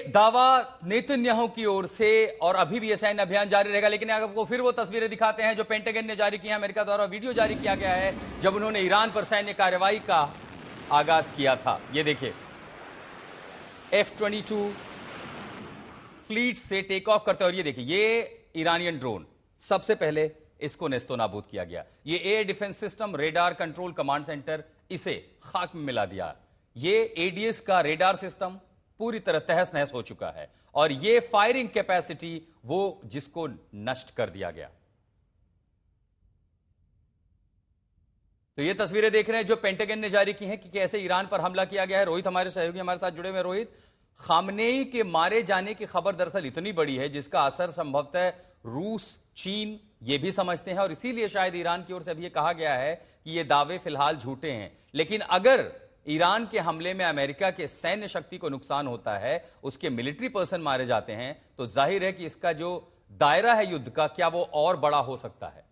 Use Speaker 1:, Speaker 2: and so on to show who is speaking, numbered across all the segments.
Speaker 1: दावा नेतन्याहू की ओर से, और अभी भी ये सैन्य अभियान जारी रहेगा। लेकिन आपको फिर वो तस्वीरें दिखाते हैं जो पेंटागन ने जारी की हैं। अमेरिका द्वारा वीडियो जारी किया गया है जब उन्होंने ईरान पर सैन्य कार्रवाई का आगाज किया था। ये देखिए, F-22 फ्लीट से टेक ऑफ करते हैं और ये देखिए, ये ईरानियन ड्रोन सबसे पहले इसको नेस्तो नाबूद किया गया। ये air defence system radar control command centre, इसे खाक में मिला दिया। ये एडीएस का रेडार सिस्टम पूरी तरह तहस नहस हो चुका है और ये फायरिंग कैपेसिटी वो जिसको नष्ट कर दिया गया। तो ये तस्वीरें देख रहे हैं जो पेंटागन ने जारी की हैं कि कैसे ईरान पर हमला किया गया है। रोहित हमारे सहयोगी हमारे साथ जुड़े हुए। रोहित, खामनेई के मारे जाने की खबर दरअसल इतनी बड़ी है जिसका असर संभवतः रूस, चीन ये भी समझते हैं और इसीलिए शायद ईरान की ओर से अभी ये कहा गया है कि ये दावे फिलहाल झूठे हैं। लेकिन अगर ईरान के हमले में अमेरिका के सैन्य शक्ति को नुकसान होता है, उसके मिलिट्री पर्सन मारे जाते हैं, तो जाहिर है कि इसका जो दायरा है युद्ध का, क्या वो और बड़ा हो सकता है?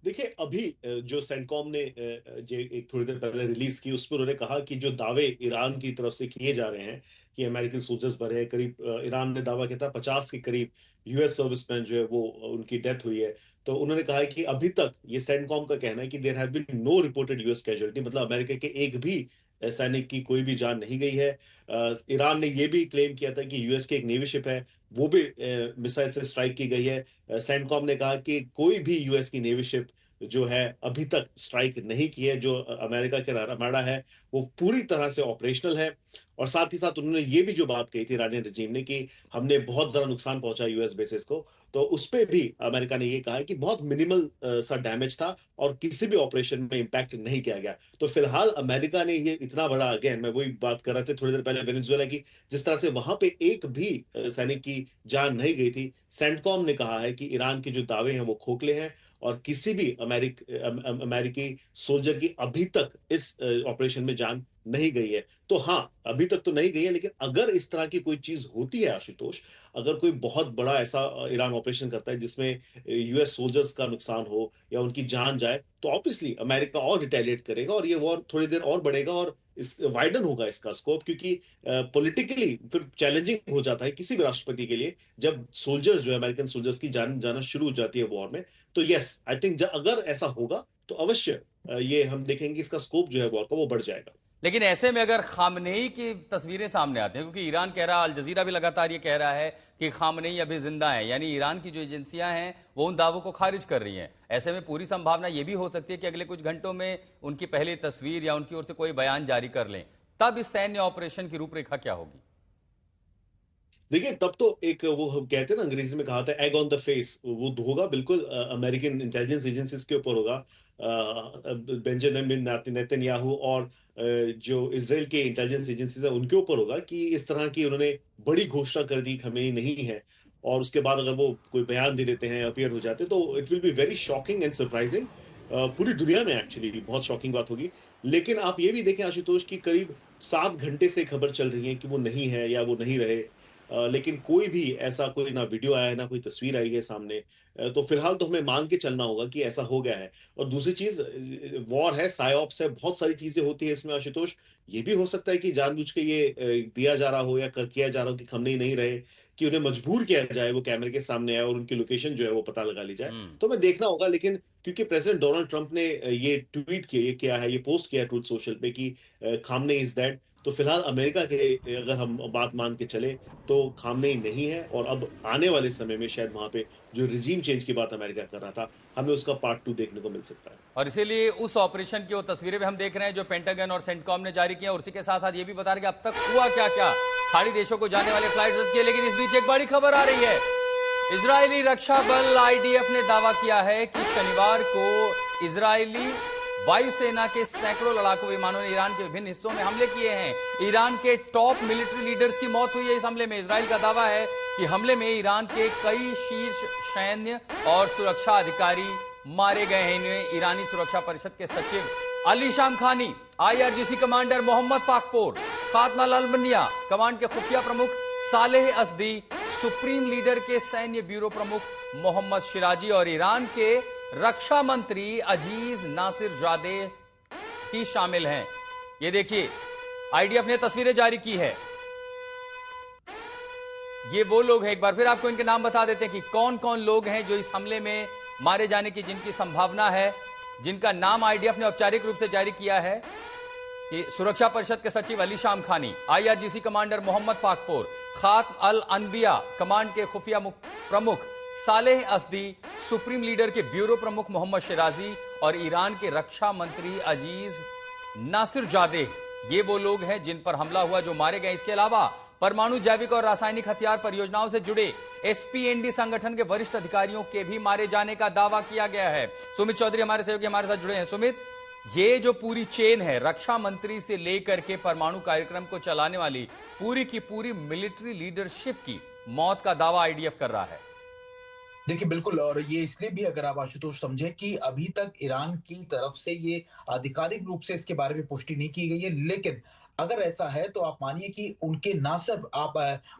Speaker 2: देखिए, अभी जो सेंटकॉम ने जो एक थोड़ी देर पहले रिलीज की, उसमें उन्होंने कहा कि जो दावे ईरान की तरफ से किए जा रहे हैं कि अमेरिकन सोल्जर्स मरे हैं, करीब ईरान ने दावा किया था 50 के करीब यूएस सर्विसमैन जो है वो उनकी डेथ हुई है। तो उन्होंने कहा है कि अभी तक, ये सेंटकॉम का कहना है कि there have been no reported US casualty, मतलब अमेरिका के एक भी सैनिक की कोई भी जान नहीं गई है। ईरान ने यह भी क्लेम किया था कि यूएस की एक नेवी शिप है, वो भी मिसाइल से स्ट्राइक की गई है। सेंटकॉम ने कहा कि कोई भी यूएस की नेवी शिप जो है अभी तक स्ट्राइक नहीं की है। जो अमेरिका के रमाडा है वो पूरी तरह से ऑपरेशनल है। और साथ ही साथ उन्होंने ये भी जो बात कही थी ईरानियन रजीम ने कि हमने बहुत ज्यादा नुकसान पहुंचा यूएस बेसिस को, तो उस पे भी अमेरिका ने ये कहा है कि बहुत मिनिमल सा डैमेज था और किसी भी ऑपरेशन में इंपैक्ट नहीं किया गया। तो फिलहाल अमेरिका ने ये इतना बड़ा, अगेन मैं वही बात कर रहे थे थोड़ी देर पहले वेनेजुएला की, जिस तरह से वहां पे एक भी सैनिक की जान नहीं गई थी, सेंटकॉम ने कहा है कि ईरान के जो दावे हैं वो खोखले हैं और किसी भी अमेरिकी सोल्जर की अभी तक इस ऑपरेशन में जान नहीं गई है। तो हाँ, अभी तक तो नहीं गई है, लेकिन अगर इस तरह की कोई चीज होती है आशुतोष, अगर कोई बहुत बड़ा ऐसा ईरान ऑपरेशन करता है जिसमें यूएस सोल्जर्स का नुकसान हो या उनकी जान जाए, तो ऑब्वियसली अमेरिका और रिटेलिएट करेगा और ये वॉर थोड़ी देर और बढ़ेगा और इस वाइडन होगा इसका स्कोप, क्योंकि पॉलिटिकली फिर चैलेंजिंग हो जाता है किसी भी राष्ट्रपति के लिए जब सोल्जर्स जो है, अमेरिकन सोल्जर्स की जान जाना शुरू हो जाती है वॉर में। तो यस, आई थिंक अगर ऐसा होगा तो अवश्य ये हम देखेंगे इसका स्कोप जो है वॉर का वो बढ़ जाएगा।
Speaker 1: लेकिन ऐसे में अगर खामनेई की तस्वीरें सामने आती हैं, क्योंकि ईरान कह रहा, अल जजीरा भी लगातार ये कह रहा है कि खामनेई अभी जिंदा है, यानी ईरान की जो एजेंसियां हैं वो उन दावों को खारिज कर रही हैं। ऐसे में पूरी संभावना ये भी हो सकती है कि अगले कुछ घंटों में उनकी पहली तस्वीर या उनकी ओर से कोई बयान जारी कर लें। तब इस सैन्य ऑपरेशन की रूपरेखा क्या होगी?
Speaker 2: देखिए, तब तो एक वो हम कहते हैं ना, अंग्रेजी में कहा था एग ऑन द फेस, वो होगा बिल्कुल अमेरिकन इंटेलिजेंस एजेंसीज के ऊपर होगा, बेंजामिन नेतन्याहू और जो इसराइल के इंटेलिजेंस एजेंसीज है उनके ऊपर होगा कि इस तरह की उन्होंने बड़ी घोषणा कर दी खमेनी नहीं है, और उसके बाद अगर वो कोई बयान दे देते हैं, अपीयर हो जाते हैं, तो it will be very shocking and surprising. पूरी दुनिया में एक्चुअली बहुत शॉकिंग बात होगी। लेकिन आप ये भी देखें आशुतोष की करीब 7 घंटे से खबर चल रही है कि वो नहीं है या वो नहीं रहे, लेकिन कोई भी ऐसा कोई ना वीडियो आया है ना कोई तस्वीर आई है सामने। तो फिलहाल तो हमें मान के चलना होगा कि ऐसा हो गया है। और दूसरी चीज, वॉर है, साइऑप्स है, बहुत सारी चीजें होती है इसमें आशुतोष। ये भी हो सकता है कि जानबूझ के ये दिया जा रहा हो या किया जा रहा हो कि खमनी नहीं रहे, कि उन्हें मजबूर किया जाए, वो कैमरे के सामने आए और उनकी लोकेशन जो है वो पता लगा ली जाए। तो हमें देखना होगा। लेकिन क्योंकि प्रेसिडेंट डोनाल्ड ट्रंप ने ये ट्वीट किया, ये क्या है, ये पोस्ट किया ट्रूथ सोशल पे कि खामने इज डेड, तो फिलहाल अमेरिका के अगर हम बात मान के चले तो खामनेई नहीं है। और अब आने वाले समय में शायद वहां पे जो रिजीम चेंज की बात अमेरिका कर रहा था, हमें उसका पार्ट 2 देखने को मिल सकता है।
Speaker 1: और इसीलिए उस ऑपरेशन की वो तस्वीरें भी हम देख रहे हैं जो पेंटागन और सेंटकॉम ने जारी किया, और उसी के साथ साथ ये भी बता रहे कि अब तक हुआ क्या क्या। खाड़ी देशों को जाने वाले फ्लाइट रद्द किए, लेकिन इस बीच एक बड़ी खबर आ रही है। इजरायली रक्षा बल आईडीएफ ने दावा किया है कि शनिवार को इजरायली वायुसेना के सैकड़ों लड़ाकू विमानों ने ईरान के विभिन्न हिस्सों में हमले किए हैं। ईरान के टॉप मिलिट्री लीडर्स की मौत हुई है इस हमले में। इजराइल का दावा है कि हमले में ईरान के कई शीर्ष सैन्य और सुरक्षा अधिकारी मारे गए हैं। इन्हें ईरानी सुरक्षा परिषद के सचिव Ali Shamkhani, IRGC commander Mohammad Pakpour, Fatma अल-मनिया, कमांड के खुफिया प्रमुख सालेह असदी, सुप्रीम लीडर के सैन्य ब्यूरो प्रमुख मोहम्मद शिराजी और ईरान के रक्षा मंत्री अजीज नासिर जादे ही शामिल हैं। ये देखिए, आईडीएफ ने तस्वीरें जारी की है। ये वो लोग हैं, एक बार फिर आपको इनके नाम बता देते हैं कि कौन कौन लोग हैं जो इस हमले में मारे जाने की जिनकी संभावना है, जिनका नाम आईडीएफ ने औपचारिक रूप से जारी किया है कि सुरक्षा परिषद के सचिव अली शाम खानी, आईआरजीसी कमांडर मोहम्मद पाकपोर, खात्म अल अनबिया कमांड के खुफिया प्रमुख सालेह असदी, सुप्रीम लीडर के ब्यूरो प्रमुख मोहम्मद शिराजी और ईरान के रक्षा मंत्री अजीज नासिरजादेह, ये वो लोग हैं जिन पर हमला हुआ, जो मारे गए। इसके अलावा परमाणु, जैविक और रासायनिक हथियार परियोजनाओं से जुड़े एसपीएनडी संगठन के वरिष्ठ अधिकारियों के भी मारे जाने का दावा किया गया है। सुमित चौधरी हमारे सहयोगी हमारे साथ जुड़े हैं। सुमित, ये जो पूरी चेन है, रक्षा मंत्री से लेकर के परमाणु कार्यक्रम को चलाने वाली पूरी की पूरी मिलिट्री लीडरशिप की मौत का दावा आईडीएफ कर रहा है।
Speaker 3: देखिए बिल्कुल, और ये इसलिए भी अगर आप आशुतोष समझें कि अभी तक ईरान की तरफ से ये आधिकारिक रूप से इसके बारे में पुष्टि नहीं की गई है, लेकिन अगर ऐसा है तो आप मानिए कि उनके ना सिर्फ आप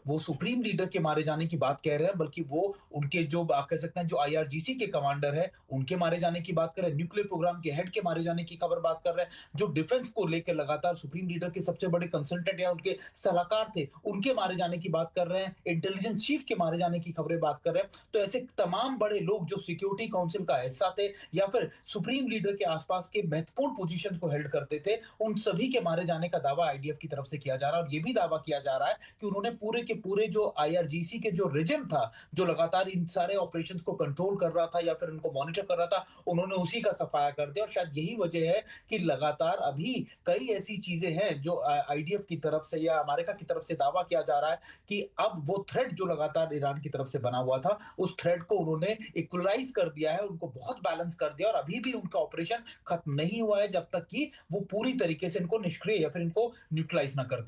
Speaker 3: वो सुप्रीम लीडर के मारे जाने की बात कह रहे हैं, बल्कि वो उनके जो आप कह सकते हैं जो आईआरजीसी के कमांडर है उनके मारे जाने की बात कर रहे हैं, न्यूक्लियर प्रोग्राम के हेड के मारे जाने की खबर बात कर रहे हैं, जो डिफेंस को लेकर लगातार सुप्रीम लीडर के सबसे बड़े कंसल्टेंट या उनके सलाहकार थे उनके मारे जाने की बात कर रहे हैं, इंटेलिजेंस चीफ के मारे जाने की खबरें बात कर रहे हैं। तो ऐसे तमाम बड़े लोग जो सिक्योरिटी काउंसिल का हिस्सा थे या फिर सुप्रीम लीडर के आसपास के महत्वपूर्ण पोजीशन को हेल्ड करते थे, उन सभी के मारे जाने का दावा आईडीएफ की तरफ से किया जा रहा है। और यह भी दावा किया जा रहा है कि उन्होंने पूरे के पूरे जो आईआरजीसी के जो रिजिम था, जो लगातार इन सारे ऑपरेशंस को कंट्रोल कर रहा था या फिर उनको मॉनिटर कर रहा था, उन्होंने उसी का सफाया कर दिया। और शायद यही वजह है कि लगातार अभी कई ऐसी चीजें हैं जो आईडीएफ की तरफ से या अमेरिका की तरफ से दावा किया जा रहा है कि अब वो थ्रेट जो लगातार ईरान की तरफ से बना हुआ था, उस थ्रेट को उन्होंने इक्वलाइज कर दिया है, उनको बहुत बैलेंस कर दिया। और अभी भी उनका ऑपरेशन खत्म नहीं हुआ है जब तक कि वो पूरी तरीके से इनको निष्क्रिय या फिर इनको न्यूट्रलाइज ना कर दे।